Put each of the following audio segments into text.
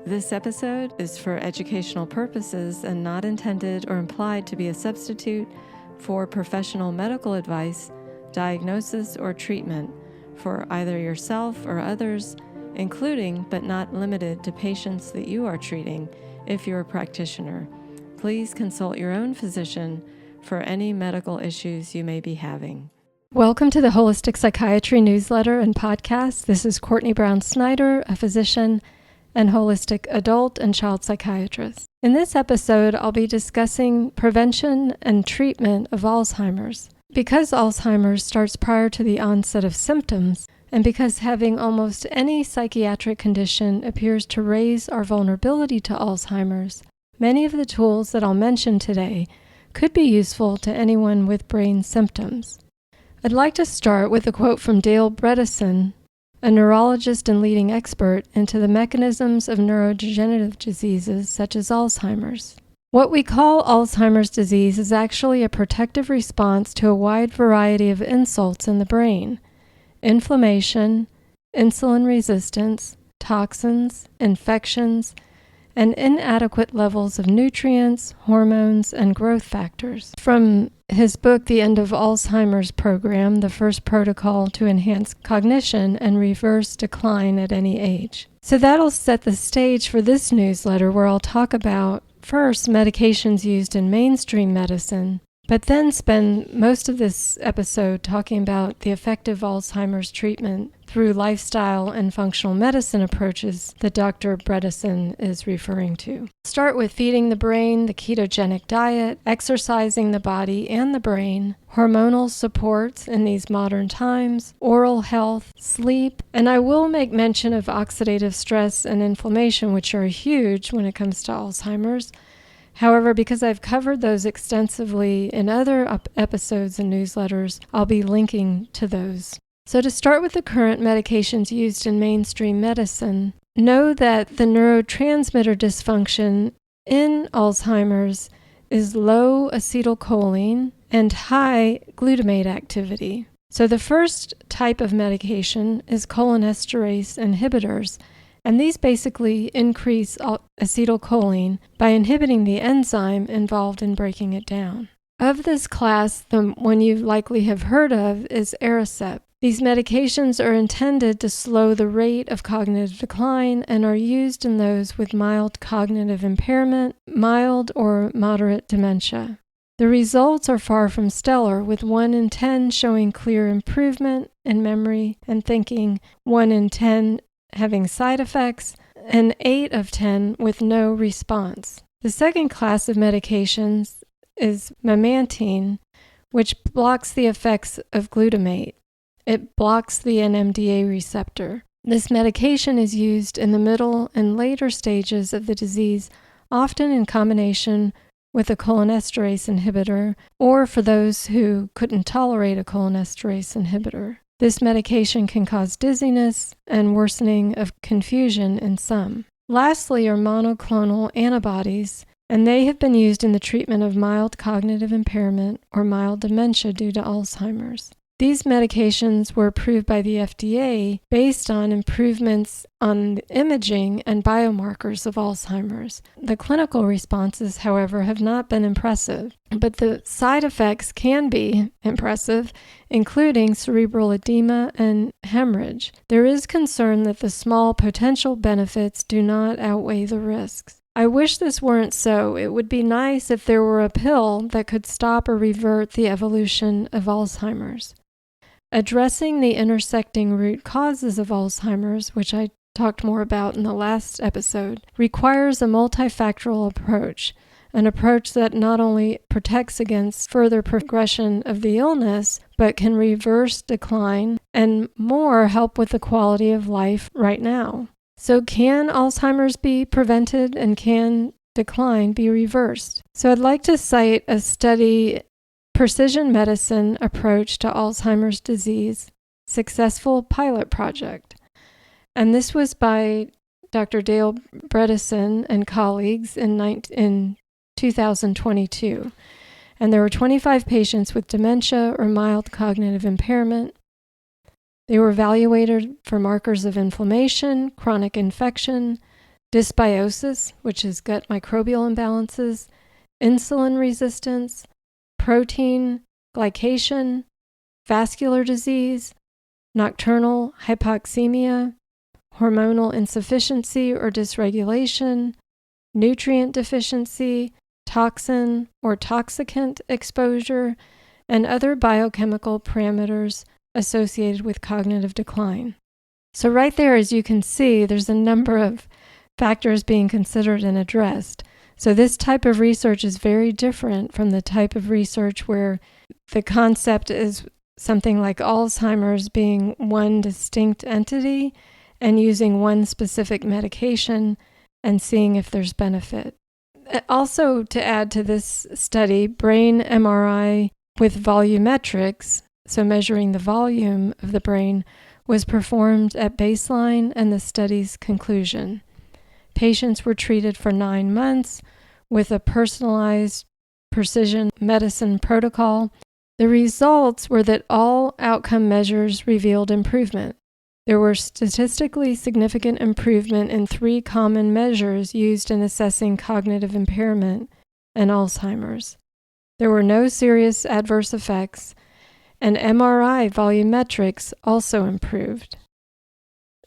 This episode is for educational purposes and not intended or implied to be a substitute for professional medical advice, diagnosis, or treatment for either yourself or others, including but not limited to patients that you are treating if you're a practitioner. Please consult your own physician for any medical issues you may be having. Welcome to the Holistic Psychiatry newsletter and podcast. This is Courtney Brown Snyder, a physician and holistic adult and child psychiatrist. In this episode, I'll be discussing prevention and treatment of Alzheimer's. Because Alzheimer's starts prior to the onset of symptoms, and because having almost any psychiatric condition appears to raise our vulnerability to Alzheimer's, many of the tools that I'll mention today could be useful to anyone with brain symptoms. I'd like to start with a quote from Bredesen, a neurologist and leading expert into the mechanisms of neurodegenerative diseases such as Alzheimer's. What we call Alzheimer's disease is actually a protective response to a wide variety of insults in the brain: inflammation, insulin resistance, toxins, infections, and inadequate levels of nutrients, hormones, and growth factors. From his book, The End of Alzheimer's Program, the first protocol to enhance cognition and reverse decline at any age. So that'll set the stage for this newsletter, where I'll talk about, first, medications used in mainstream medicine, but then spend most of this episode talking about the effective Alzheimer's treatment through lifestyle and functional medicine approaches that Dr. Bredesen is referring to. Start with feeding the brain the ketogenic diet, exercising the body and the brain, hormonal supports in these modern times, oral health, sleep, and I will make mention of oxidative stress and inflammation, which are huge when it comes to Alzheimer's. However, because I've covered those extensively in other episodes and newsletters, I'll be linking to those. So to start with the current medications used in mainstream medicine, know that the neurotransmitter dysfunction in Alzheimer's is low acetylcholine and high glutamate activity. So the first type of medication is cholinesterase inhibitors, and these basically increase acetylcholine by inhibiting the enzyme involved in breaking it down. Of this class, the one you likely have heard of is Aricept. These medications are intended to slow the rate of cognitive decline and are used in those with mild cognitive impairment, mild or moderate dementia. The results are far from stellar, with 1 in 10 showing clear improvement in memory and thinking, 1 in 10 having side effects, and 8 of 10 with no response. The second class of medications is memantine, which blocks the effects of glutamate. It blocks the NMDA receptor. This medication is used in the middle and later stages of the disease, often in combination with a cholinesterase inhibitor, or for those who couldn't tolerate a cholinesterase inhibitor. This medication can cause dizziness and worsening of confusion in some. Lastly are monoclonal antibodies, and they have been used in the treatment of mild cognitive impairment or mild dementia due to Alzheimer's. These medications were approved by the FDA based on improvements on the imaging and biomarkers of Alzheimer's. The clinical responses, however, have not been impressive, but the side effects can be impressive, including cerebral edema and hemorrhage. There is concern that the small potential benefits do not outweigh the risks. I wish this weren't so. It would be nice if there were a pill that could stop or revert the evolution of Alzheimer's. Addressing the intersecting root causes of Alzheimer's, which I talked more about in the last episode, requires a multifactorial approach, an approach that not only protects against further progression of the illness, but can reverse decline and more help with the quality of life right now. So can Alzheimer's be prevented, and can decline be reversed? So I'd like to cite a study, Precision Medicine Approach to Alzheimer's Disease, Successful Pilot Project. And this was by Dr. Dale Bredesen and colleagues in 2022. And there were 25 patients with dementia or mild cognitive impairment. They were evaluated for markers of inflammation, chronic infection, dysbiosis, which is gut microbial imbalances, insulin resistance, protein glycation, vascular disease, nocturnal hypoxemia, hormonal insufficiency or dysregulation, nutrient deficiency, toxin or toxicant exposure, and other biochemical parameters associated with cognitive decline. So right there, as you can see, there's a number of factors being considered and addressed. So this type of research is very different from the type of research where the concept is something like Alzheimer's being one distinct entity and using one specific medication and seeing if there's benefit. Also, to add to this study, brain MRI with volumetrics, so measuring the volume of the brain, was performed at baseline and the study's conclusion. Patients were treated for 9 months with a personalized precision medicine protocol. The results were that all outcome measures revealed improvement. There were statistically significant improvement in 3 common measures used in assessing cognitive impairment and Alzheimer's. There were no serious adverse effects, and MRI volumetrics also improved.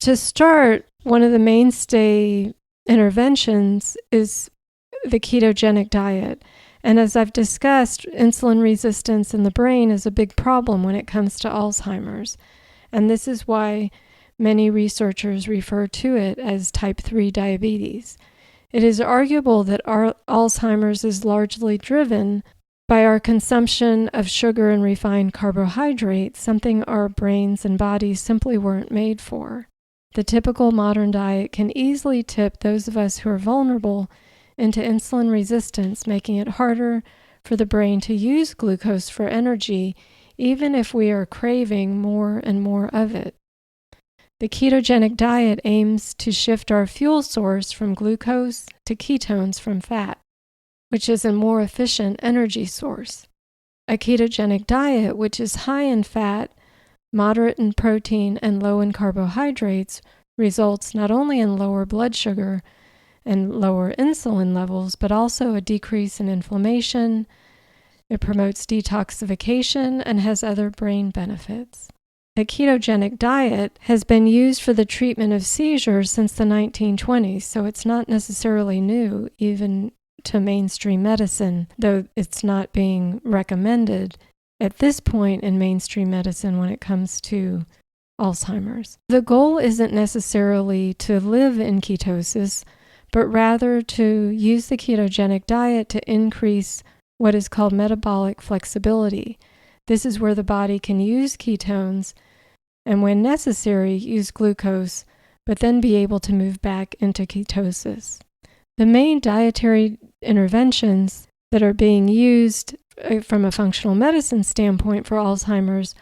To start, one of the mainstay interventions is the ketogenic diet. And as I've discussed, insulin resistance in the brain is a big problem when it comes to Alzheimer's. And this is why many researchers refer to it as type 3 diabetes. It is arguable that our Alzheimer's is largely driven by our consumption of sugar and refined carbohydrates, something our brains and bodies simply weren't made for. The typical modern diet can easily tip those of us who are vulnerable into insulin resistance, making it harder for the brain to use glucose for energy, even if we are craving more and more of it. The ketogenic diet aims to shift our fuel source from glucose to ketones from fat, which is a more efficient energy source. A ketogenic diet, which is high in fat, moderate in protein, and low in carbohydrates, results not only in lower blood sugar and lower insulin levels, but also a decrease in inflammation. It promotes detoxification and has other brain benefits. The ketogenic diet has been used for the treatment of seizures since the 1920s, so it's not necessarily new, even to mainstream medicine, though it's not being recommended at this point in mainstream medicine when it comes to Alzheimer's. The goal isn't necessarily to live in ketosis, but rather to use the ketogenic diet to increase what is called metabolic flexibility. This is where the body can use ketones and, when necessary, use glucose, but then be able to move back into ketosis. The main dietary interventions that are being used from a functional medicine standpoint for Alzheimer's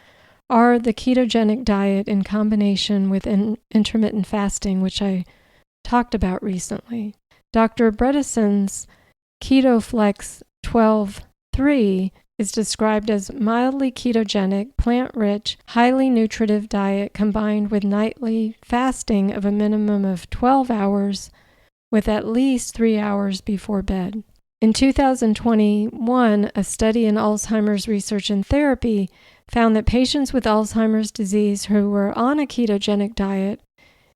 are the ketogenic diet in combination with intermittent fasting, which I talked about recently. Dr. Bredesen's KetoFlex 12-3 is described as mildly ketogenic, plant-rich, highly nutritive diet combined with nightly fasting of a minimum of 12 hours with at least 3 hours before bed. In 2021, a study in Alzheimer's research and therapy found that patients with Alzheimer's disease who were on a ketogenic diet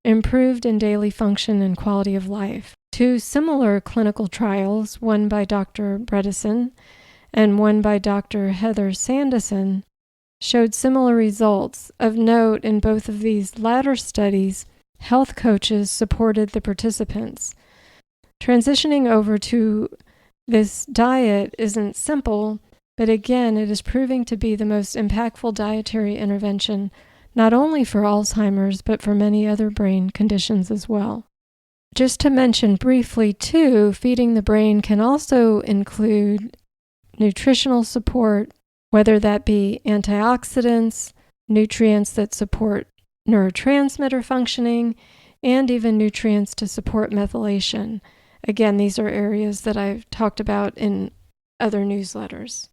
improved in daily function and quality of life. 2 similar clinical trials, one by Dr. Bredesen and one by Dr. Heather Sanderson, showed similar results. Of note, in both of these latter studies, health coaches supported the participants. Transitioning over to this diet isn't simple, but again, it is proving to be the most impactful dietary intervention, not only for Alzheimer's, but for many other brain conditions as well. Just to mention briefly, too, feeding the brain can also include nutritional support, whether that be antioxidants, nutrients that support neurotransmitter functioning, and even nutrients to support methylation. Again, these are areas that I've talked about in other newsletters.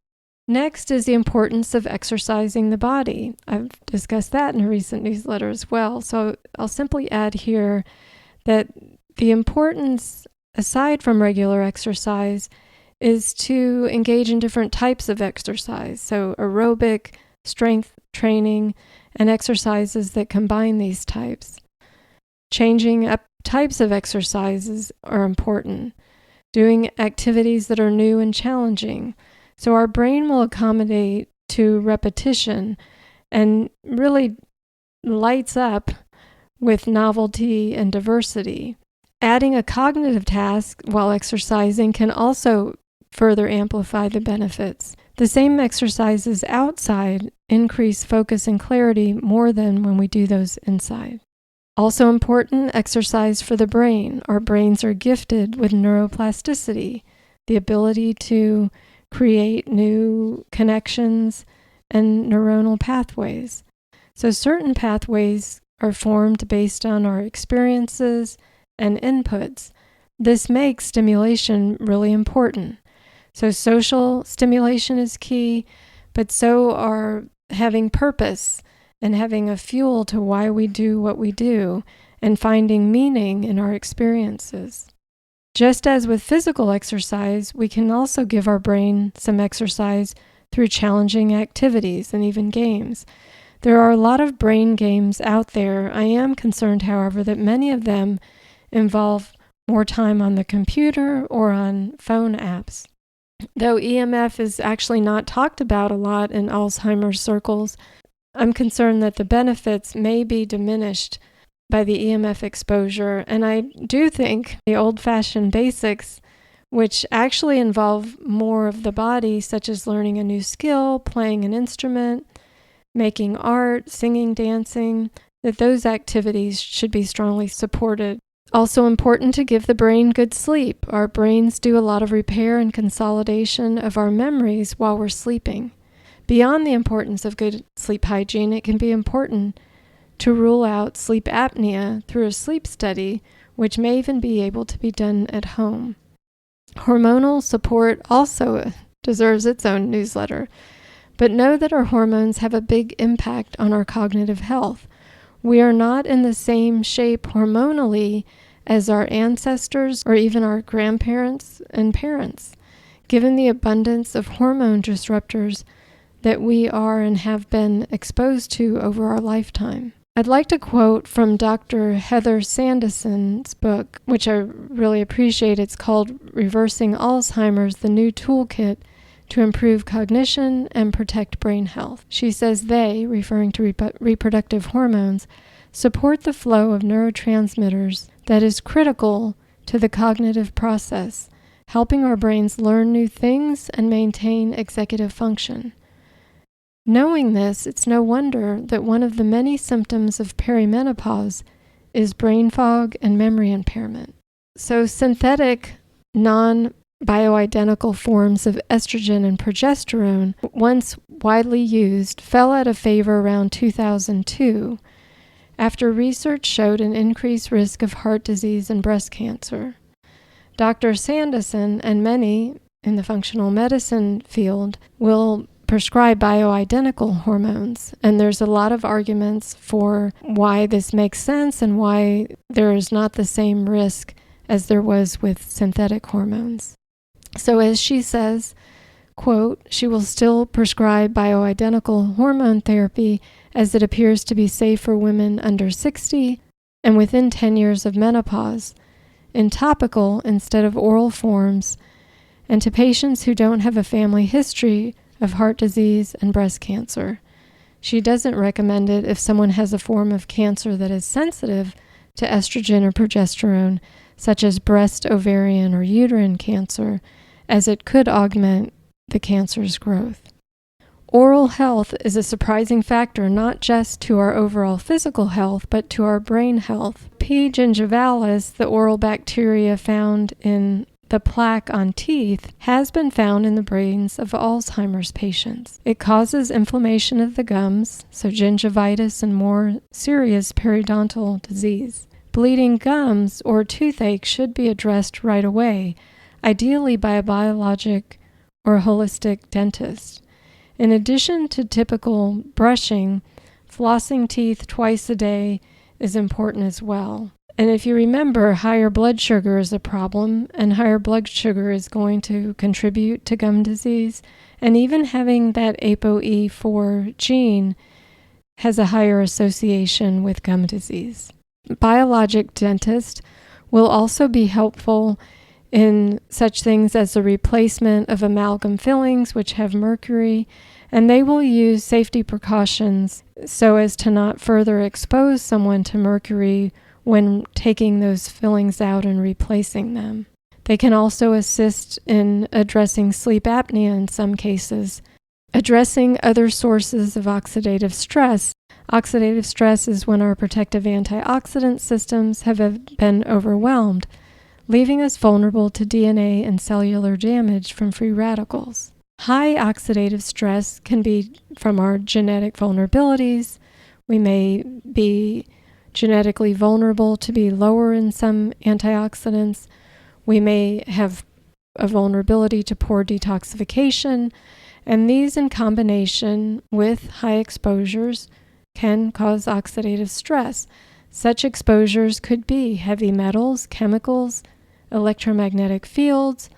Next is the importance of exercising the body. I've discussed that in a recent newsletter as well, so I'll simply add here that the importance, aside from regular exercise, is to engage in different types of exercise. So aerobic, strength training, and exercises that combine these types. Changing up types of exercises are important. Doing activities that are new and challenging. So our brain will accommodate to repetition and really lights up with novelty and diversity. Adding a cognitive task while exercising can also further amplify the benefits. The same exercises outside increase focus and clarity more than when we do those inside. Also important, exercise for the brain. Our brains are gifted with neuroplasticity, the ability to create new connections and neuronal pathways. So certain pathways are formed based on our experiences and inputs. This makes stimulation really important. So social stimulation is key, but so are having purpose and having a fuel to why we do what we do and finding meaning in our experiences. Just as with physical exercise, we can also give our brain some exercise through challenging activities and even games. There are a lot of brain games out there. I am concerned, however, that many of them involve more time on the computer or on phone apps. Though EMF is actually not talked about a lot in Alzheimer's circles, I'm concerned that the benefits may be diminished by the EMF exposure. And I do think the old-fashioned basics, which actually involve more of the body, such as learning a new skill, playing an instrument, making art, singing, dancing, that those activities should be strongly supported. Also important to give the brain good sleep. Our brains do a lot of repair and consolidation of our memories while we're sleeping. Beyond the importance of good sleep hygiene, it can be important to rule out sleep apnea through a sleep study, which may even be able to be done at home. Hormonal support also deserves its own newsletter, but know that our hormones have a big impact on our cognitive health. We are not in the same shape hormonally as our ancestors or even our grandparents and parents, given the abundance of hormone disruptors that we are and have been exposed to over our lifetime. I'd like to quote from Dr. Heather Sandison's book, which I really appreciate. It's called Reversing Alzheimer's, the New Toolkit to Improve Cognition and Protect Brain Health. She says they, referring to reproductive hormones, support the flow of neurotransmitters that is critical to the cognitive process, helping our brains learn new things and maintain executive function. Knowing this, it's no wonder that one of the many symptoms of perimenopause is brain fog and memory impairment. So synthetic, non-bioidentical forms of estrogen and progesterone, once widely used, fell out of favor around 2002 after research showed an increased risk of heart disease and breast cancer. Dr. Sandison and many in the functional medicine field will prescribe bioidentical hormones, and there's a lot of arguments for why this makes sense and why there is not the same risk as there was with synthetic hormones. So as she says, quote, she will still prescribe bioidentical hormone therapy as it appears to be safe for women under 60 and within 10 years of menopause, in topical instead of oral forms, and to patients who don't have a family history of heart disease and breast cancer. She doesn't recommend it if someone has a form of cancer that is sensitive to estrogen or progesterone, such as breast, ovarian, or uterine cancer, as it could augment the cancer's growth. Oral health is a surprising factor not just to our overall physical health, but to our brain health. P. gingivalis, the oral bacteria found in the plaque on teeth, has been found in the brains of Alzheimer's patients. It causes inflammation of the gums, so gingivitis and more serious periodontal disease. Bleeding gums or toothache should be addressed right away, ideally by a biologic or holistic dentist. In addition to typical brushing, flossing teeth twice a day is important as well. And if you remember, higher blood sugar is a problem, and higher blood sugar is going to contribute to gum disease. And even having that ApoE4 gene has a higher association with gum disease. Biologic dentists will also be helpful in such things as the replacement of amalgam fillings, which have mercury, and they will use safety precautions so as to not further expose someone to mercury when taking those fillings out and replacing them. They can also assist in addressing sleep apnea in some cases, addressing other sources of oxidative stress. Oxidative stress is when our protective antioxidant systems have been overwhelmed, leaving us vulnerable to DNA and cellular damage from free radicals. High oxidative stress can be from our genetic vulnerabilities. We may be genetically vulnerable to be lower in some antioxidants. We may have a vulnerability to poor detoxification, and these in combination with high exposures can cause oxidative stress. Such exposures could be heavy metals, chemicals, electromagnetic fields,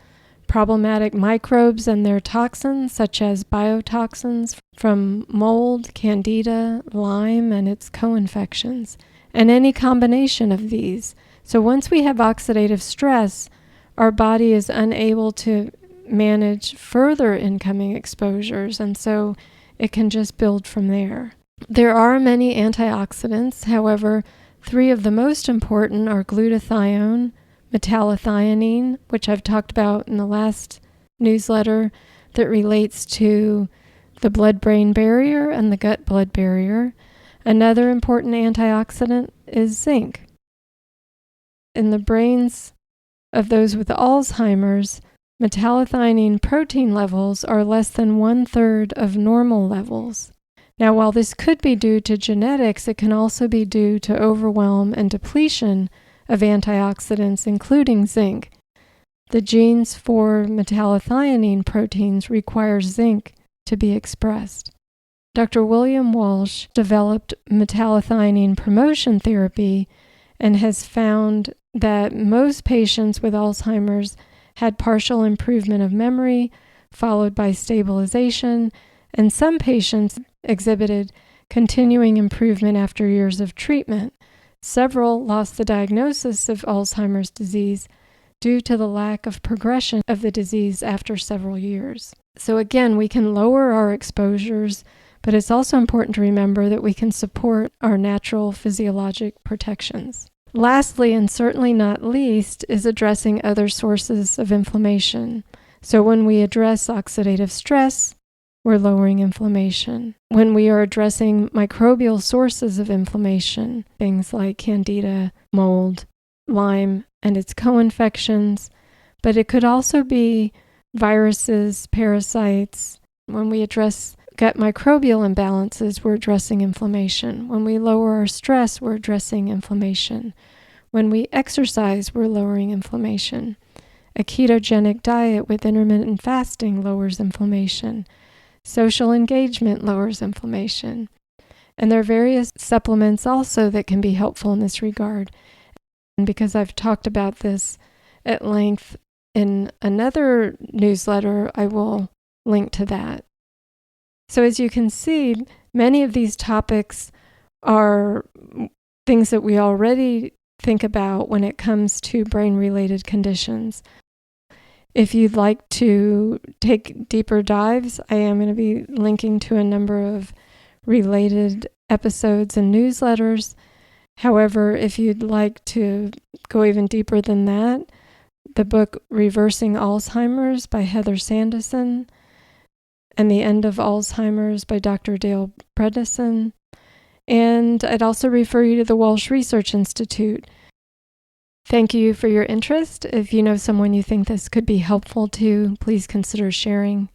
problematic microbes and their toxins, such as biotoxins from mold, candida, Lyme, and its co-infections, and any combination of these. So once we have oxidative stress, our body is unable to manage further incoming exposures, and so it can just build from there. There are many antioxidants. However, 3 of the most important are glutathione, metallothioneine, which I've talked about in the last newsletter, that relates to the blood-brain barrier and the gut-blood barrier. Another important antioxidant is zinc. In the brains of those with Alzheimer's, metallothioneine protein levels are less than 1/3 of normal levels. Now, while this could be due to genetics, it can also be due to overwhelm and depletion of antioxidants, including zinc. The genes for metallothioneine proteins require zinc to be expressed. Dr. William Walsh developed metallothioneine promotion therapy and has found that most patients with Alzheimer's had partial improvement of memory, followed by stabilization, and some patients exhibited continuing improvement after years of treatment. Several lost the diagnosis of Alzheimer's disease due to the lack of progression of the disease after several years. So again, we can lower our exposures, but it's also important to remember that we can support our natural physiologic protections. Lastly, and certainly not least, is addressing other sources of inflammation. So when we address oxidative stress, we're lowering inflammation. When we are addressing microbial sources of inflammation, things like candida, mold, Lyme, and its co-infections, but it could also be viruses, parasites. When we address gut microbial imbalances, we're addressing inflammation. When we lower our stress, we're addressing inflammation. When we exercise, we're lowering inflammation. A ketogenic diet with intermittent fasting lowers inflammation. Social engagement lowers inflammation. And there are various supplements also that can be helpful in this regard. And because I've talked about this at length in another newsletter, I will link to that. So as you can see, many of these topics are things that we already think about when it comes to brain-related conditions. If you'd like to take deeper dives, I am going to be linking to a number of related episodes and newsletters. However, if you'd like to go even deeper than that, the book Reversing Alzheimer's by Heather Sanderson and The End of Alzheimer's by Dr. Dale Bredesen. And I'd also refer you to the Walsh Research Institute. Thank you for your interest. If you know someone you think this could be helpful to, please consider sharing.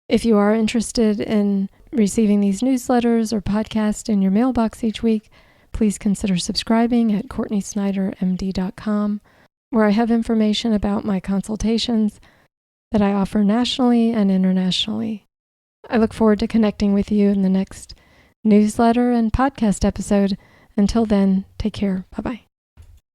If you are interested in receiving these newsletters or podcasts in your mailbox each week, please consider subscribing at CourtneySnyderMD.com, where I have information about my consultations that I offer nationally and internationally. I look forward to connecting with you in the next newsletter and podcast episode. Until then, take care. Bye-bye.